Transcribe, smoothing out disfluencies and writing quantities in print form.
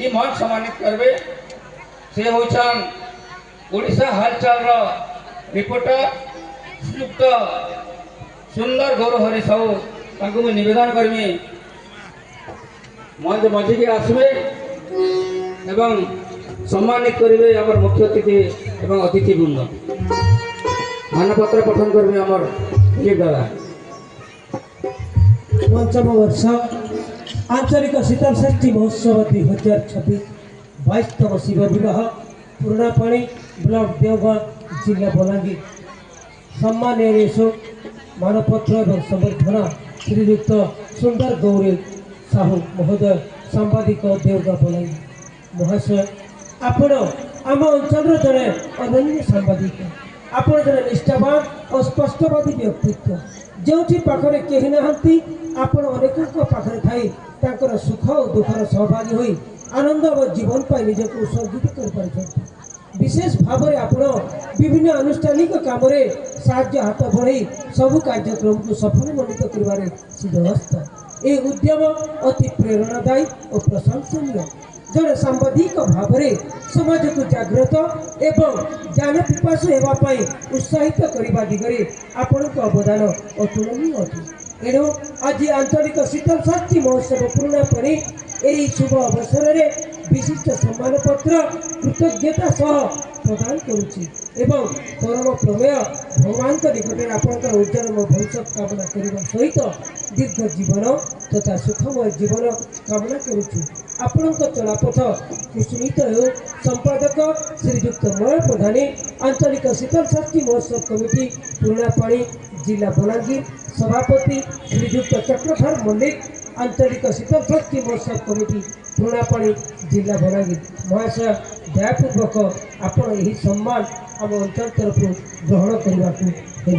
मान सम्मानित करबे से होछन ओडिशा हालचाल रिपोर्टर श्रीयुक्त सुंदर गौर हरि साहू तांको मैं निवेदन करमी मंच मझी के आसबे एवं सम्मानित करेंगे आम मुख्य अतिथि एवं अतिथि वृंद मानपत्र पठन करेंगे आम दादा पंचम वर्ष आंचलिक शीतल षष्ठी महोत्सव 2026 22तम शिव विवाह पुरापाणी ब्लॉक देवगढ़ जिला बलांगीर सम्मानीय मानपत्र एवं संबर्धना श्रीयुक्त सुंदर गौरी साहू महोदय सांबादिक देवगढ़ बलांगीर महाशय आपण आम अंचल जड़े अनन्य सांबादिक आपण जड़े निष्ठावान और स्पष्टवादी व्यक्तित्व जो पाखे कहीं नहांती आपण अनेकों पाखे थी सुख और दुखर सहभागी हुई आनंद और जीवन पर निजक उत्सर्गित कर विशेष भाव में आपण विभिन्न आनुष्ठानिक काम साहाय्य हाथ बढ़ई सबू कार्यक्रम को सफल मंडित कर सिद्धहस्त ये उद्यम अति प्रेरणादायी और प्रशंसनीय जड़े सांबादिक भाव में समाज को जागृत एवं ज्ञान पिपासु होगापाई उत्साहित करने दिगरे आपण अवदान अतुलनीय अटे एणु आज आंचलिक शीतल षष्ठी महोत्सव पूर्णपणी यही शुभ अवसर में विशिष्ट सम्मान पत्र कृतज्ञता सह प्रदान करुच्ची एवं परम प्रमेय भगवान निकट में आपंकर उज्जवल भविष्य कामना करने सहित दीर्घ जीवन तथा सुखमय जीवन कामना करुच्छु आपण चलापथ कुसुमित हो संपादक श्रीयुक्त मय प्रधानी आंचलिक शीतल षष्ठी महोत्सव कमिटी पुरापाणी जिला बलांगीर सभापति श्रीयुक्त चक्रधर मल्लिक आंचलिक शीतल षष्ठी महोत्सव कमिटी पुरापाणी जिला बलांगीर महाशय दयापूर्वक आपण यही सम्मान आम अंचल तरफ ग्रहण करने